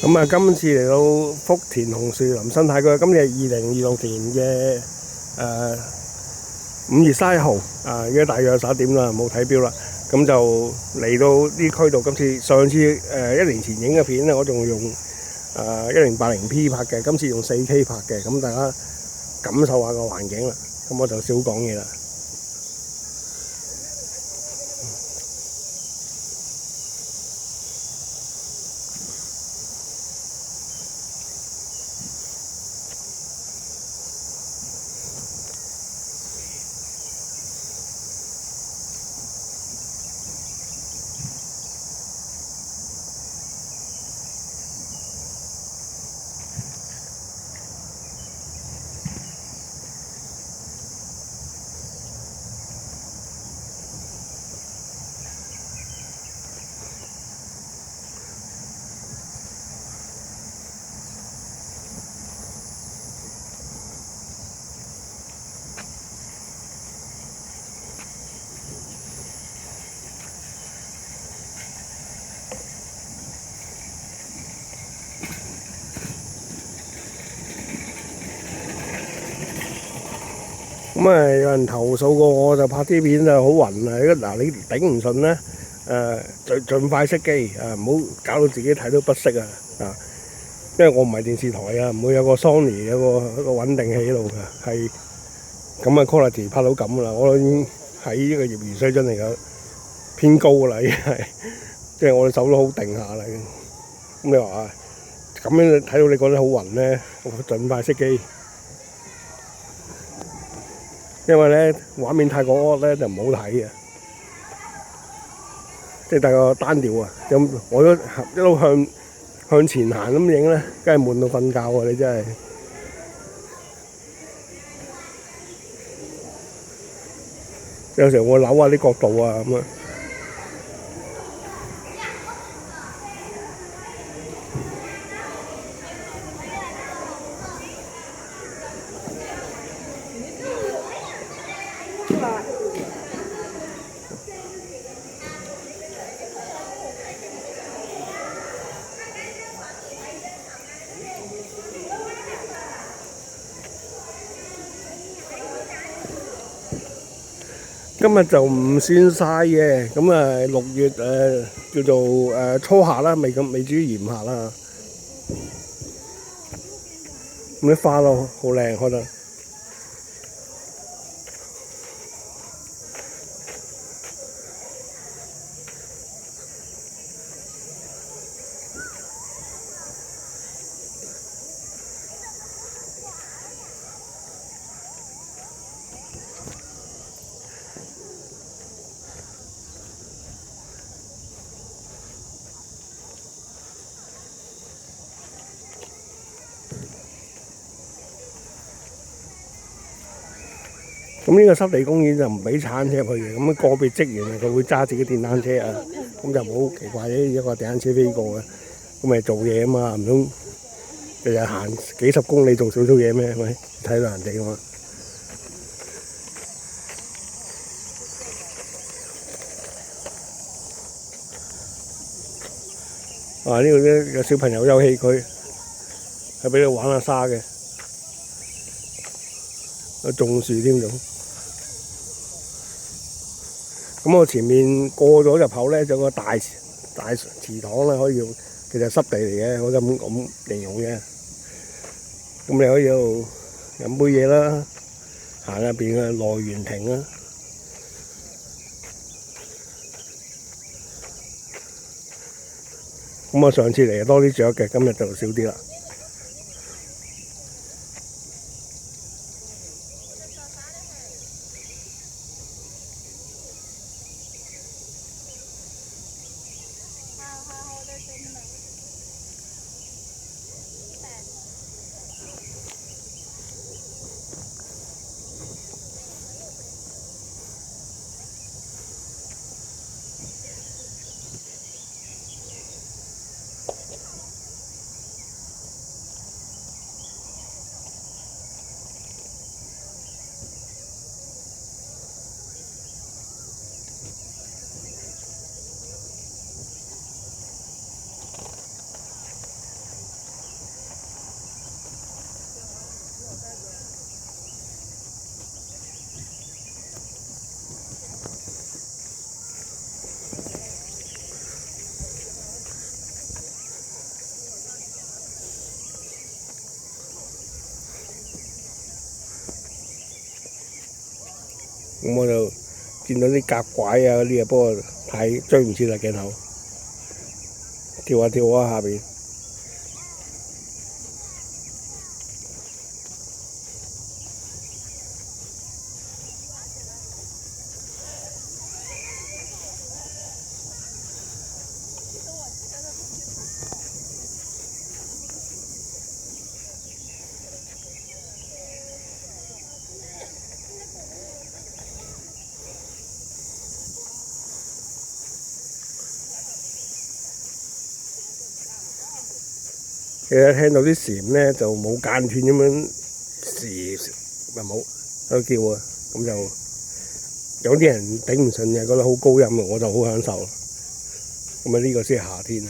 咁啊，今次嚟到福田紅樹林生態區，今日係2026年嘅5月31號而家大約11點啦，冇睇錶啦。咁就嚟到呢區度，今次上次1年前影嘅片咧，我仲用1080P 拍嘅，今次用4K 拍嘅，咁大家感受下個環境啦。咁我就少講嘢啦。咁有人投訴過我，就拍啲片就好暈啊！嗱，你頂唔順咧，盡快熄機唔好搞到自己睇到不適啊！因為我唔係電視台啊，唔會有個 Sony 有個穩定器喺度㗎，係咁嘅 quality 拍到咁啦，我已經喺呢個業餘水準嚟講偏高㗎啦，已經係即係我哋手都好定下啦。咁你話咁樣睇到你覺得好暈咧，我盡快熄機。因為咧畫面太過惡咧就唔好睇嘅，即係太過單調啊！咁我都一路向前行咁影咧，梗係悶到瞓覺啊！你真係有時候我扭下啲角度啊咁啊。今日就唔算曬嘅，咁6月叫做初夏啦，未至於炎夏啦。咁啲花都好靚，開得。咁呢個濕地公園就唔俾踩單車入去嘅，咁個別職員佢會揸自己電單車啊，咁就冇好奇怪一個電單車飛過嘅，咁咪做嘢啊嘛，唔通日日行幾十公里做少少嘢咩？係咪睇到人哋㗎嘛？呢度咧有小朋友休憩區，係俾你玩下沙嘅，有種樹添仲。咁我前面過咗入口咧，就有個大祠堂啦，可以用，其實濕地嚟嘅，我就咁形容嘅。咁你可以喺度飲杯嘢啦，行入邊嘅內園亭啦。咁我上次嚟多啲雀嘅，今日就少啲啦。咁我就見到啲夾拐啊嗰啲啊，不過太追唔切啦鏡頭，跳下跳下下邊。其實聽到啲蟬咧就冇間斷咁樣時咪冇喺度叫啊，咁就有啲人頂唔順嘅，覺得好高音啊，我就好享受。咁啊呢個先係夏天。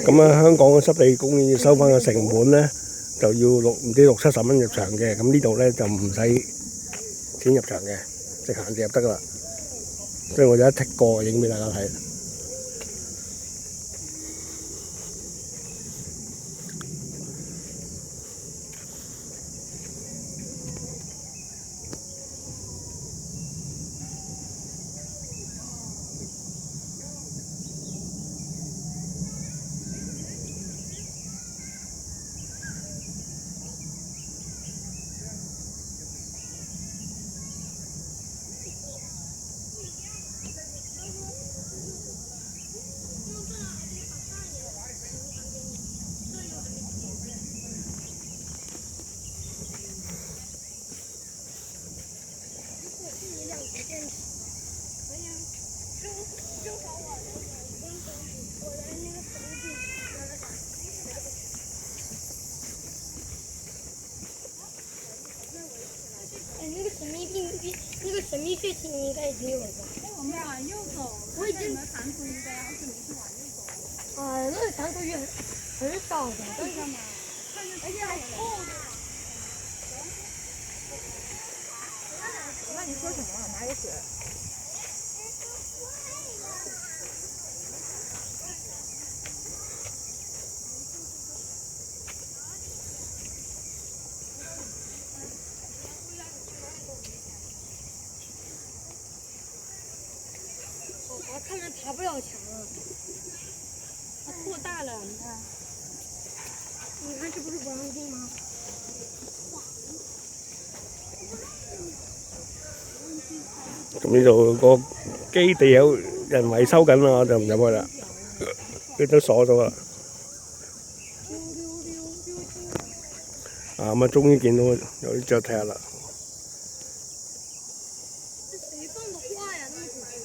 咁啊，香港嘅濕地公園要收翻個成本咧，就要唔知60-70蚊入場嘅。咁呢度咧就唔使錢入場嘅，直行就入得噶啦。所以我就一剔過影俾大家睇。那个神秘血清应该已经有了吧？我们往右走，我已经长途应该好久没去往右走。那个长途鱼很少的，但是而且还厚着。那你说什么？哪有水？看来爬不了墙了，它扩大了，你看，这不是不让进吗？咁呢度個基地有人維修緊啦，我就唔入去啦，佢都鎖咗啦。咁啊，終於見到有啲雀踢啦。誰放的花呀？那麼古怪。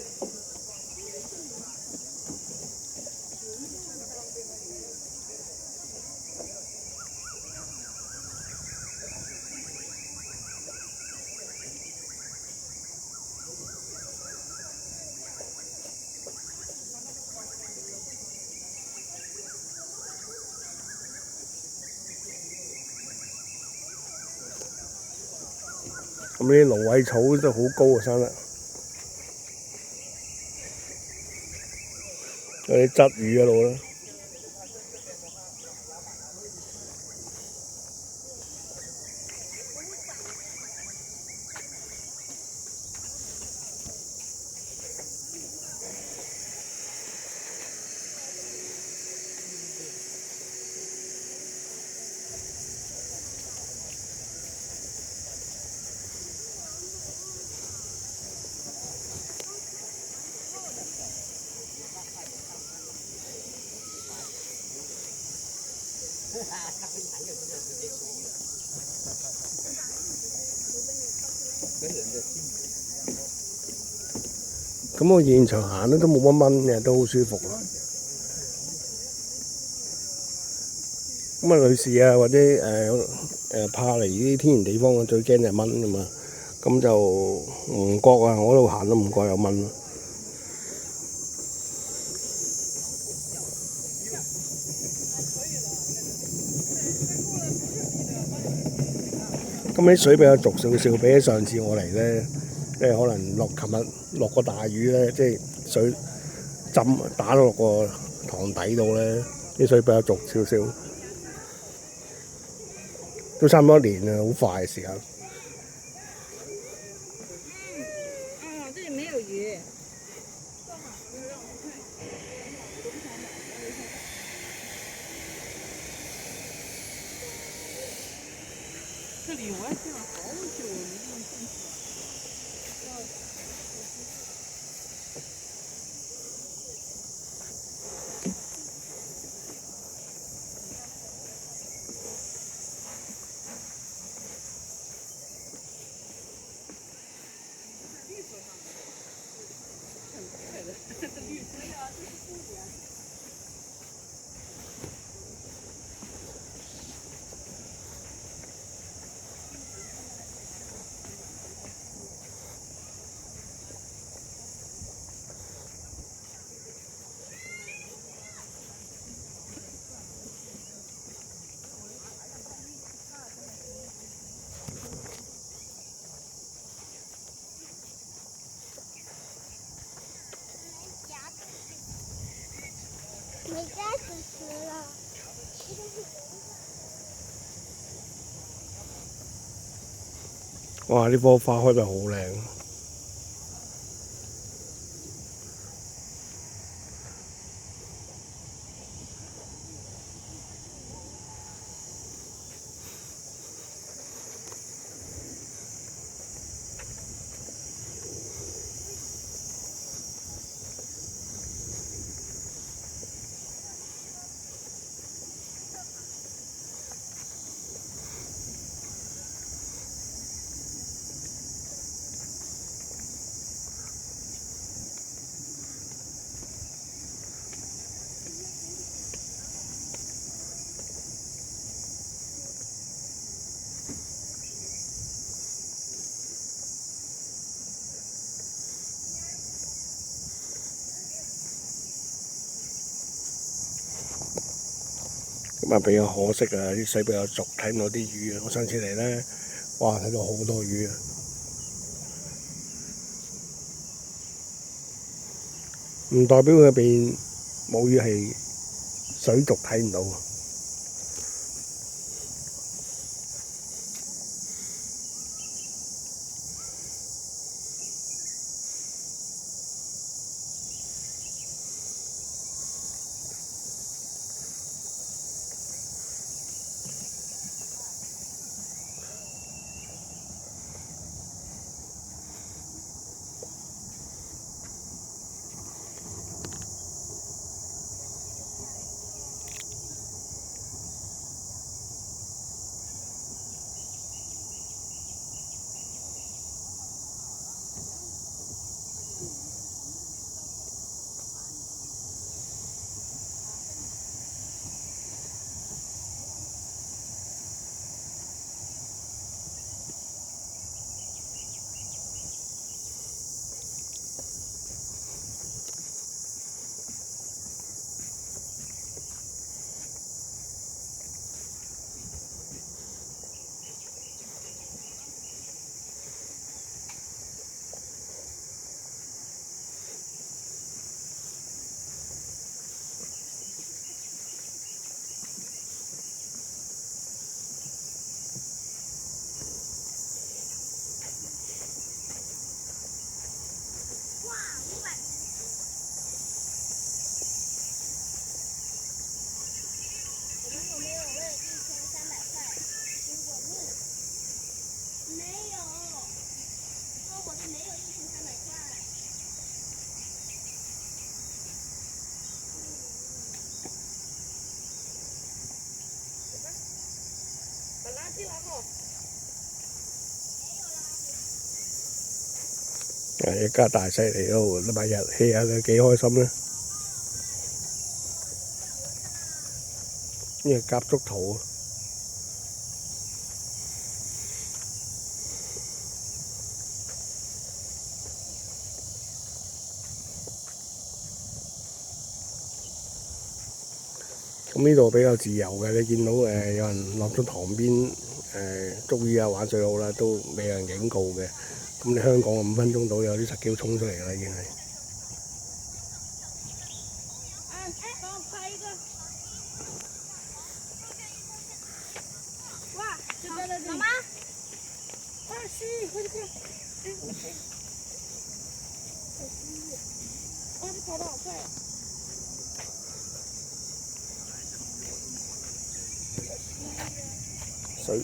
咁啲蘆葦草都好高啊，生得。有啲鯽魚喺度啦。咁我現場行咧都冇乜蚊嘅，都好舒服啊。咁啊，女士啊，或者怕嚟呢啲天然地方最驚就係蚊㗎嘛。咁就唔覺啊，我喺度行都唔覺有蚊。咁啲水比較濁少少，比起上次我嚟咧，即係可能琴日落個大雨咧，即係水浸打落個塘底度咧，啲水比較濁少少。都差唔多一年啦，好快嘅時間。这里没有鱼。这里我也见了好久，没这么进去。没夹子吃了。哇！呢棵花開得好靚。咁啊比較可惜啊，啲水比較濁，睇唔到啲魚啊。我上次嚟咧，哇睇到好多魚啊！唔代表佢入邊冇魚，係水濁睇唔到。一家大細嚟到禮拜日 hea 下佢幾開心咧〜呢個夾竹桃。咁呢度比較自由嘅，你見到有人落咗塘邊捉魚啊玩水好啦，都未有人警告嘅。咁你香港5分鐘到有啲實嬌衝出嚟啦，已經係。幫我拍一個。哇，媽媽，快去，快去！哇，它跑得好快。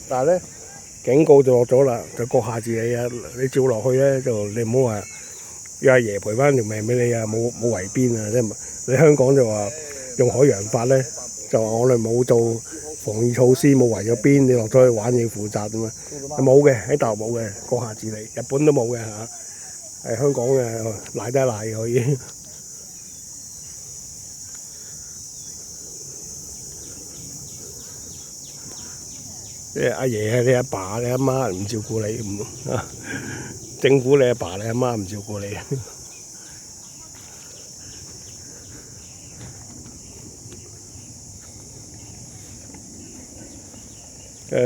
但係咧警告就落咗啦，就閣下自理啊！你照落去咧就你唔好話要阿爺賠翻條命俾你啊！冇圍邊啊！即係你香港就話用海洋法咧，就話我哋冇做防疫措施，冇圍咗邊，你落咗去玩要負責咁啊！冇嘅，喺大陸冇嘅，閣下自理。日本都冇嘅嚇，係香港嘅賴得賴可以。即係阿爺係你阿爸、你阿媽唔照顧你咁啊！政府你阿爸、你阿媽唔照顧你。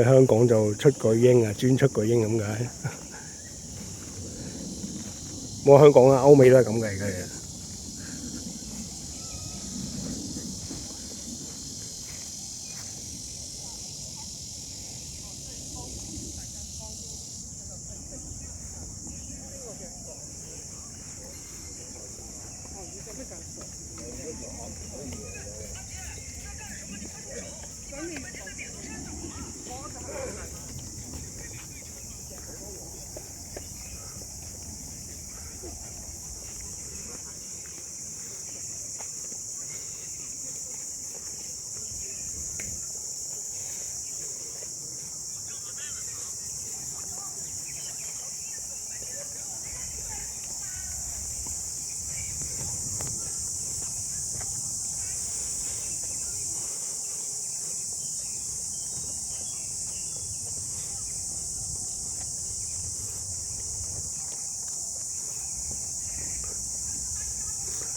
香港就出巨嬰啊，專出巨嬰咁解。冇香港啊，歐美都係咁嘅而家。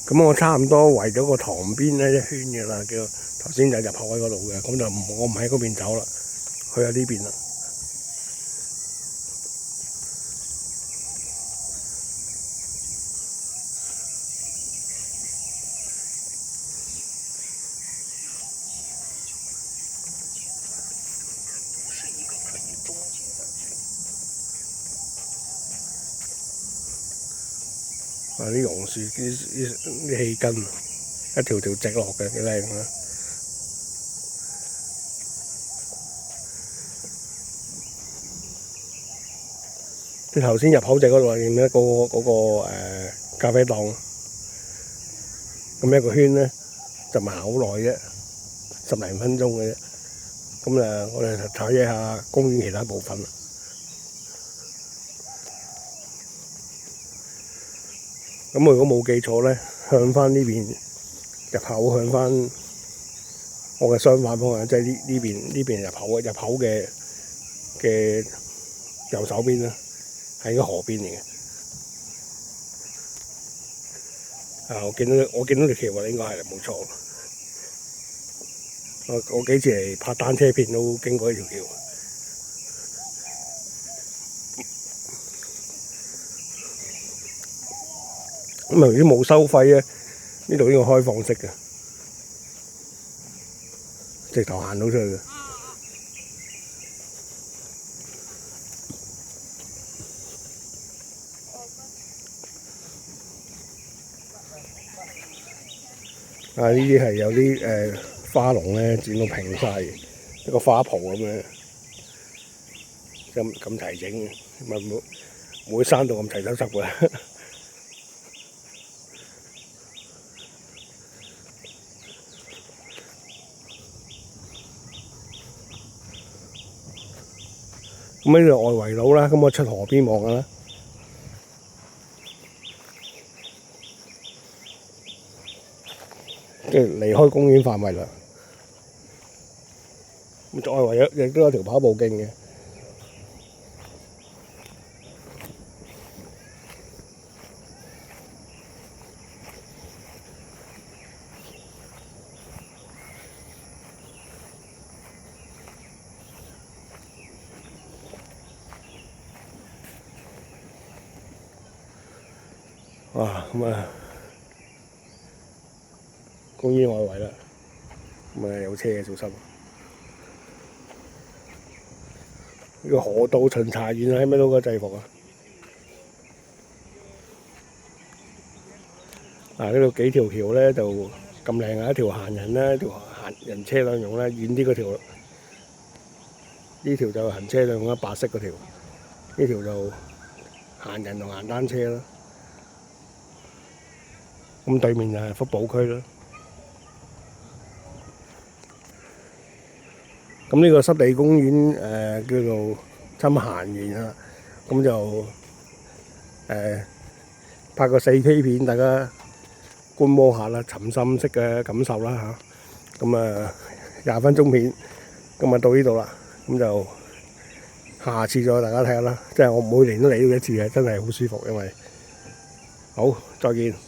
咁我差唔多圍咗個塘邊咧一圈嘅啦，叫頭先就入口喺嗰度嘅，咁就我唔喺嗰邊走啦，去下呢邊啦。啊！啲榕樹啲氣根，一條條直落嘅幾靚啊！你頭先入口就嗰度見到嗰個咖啡檔，咁一個圈咧就行好耐啫，10零分鐘嘅啫。咁我哋睇一下公園其他部分。咁如果冇記錯咧，向翻呢邊入口，向翻我嘅相反方向，即係呢邊入口嘅右手邊啦，係個河邊嚟嘅。我見到條橋啊，應該係冇錯。我幾次嚟拍單車片都經過呢條橋。咁由於冇收費咧，呢度呢個開放式嘅，直頭行到出去嘅。呢啲係有啲花籠咧剪到平晒，一個花圃咁樣，咁齊整嘅，唔會生到咁齊濕濕嘅。咁呢度外圍路啦，咁我出河邊望下啦。即係離開公園範圍啦。咁外圍亦都有條跑步徑嘅。哇！咁啊，公園外圍啦，咁啊有車嘅小心。呢個河道巡查員喺咩到個制服啊？呢度幾條橋咧就咁靚啊！一條行人咧，一條行人車輛用咧，遠啲嗰條，呢條就行車輛用啦，白色嗰條，呢條就行人同行單車啦。咁對面就係福寶區啦。咁呢個濕地公園叫做侵閒園啊，咁就拍個4K 片，大家觀摩下啦，沉浸式嘅感受啦嚇。咁20分鐘片，今日到呢度啦，咁就下次再大家睇下啦。即係我每年都嚟呢一次嘅，真係好舒服，因為好再見。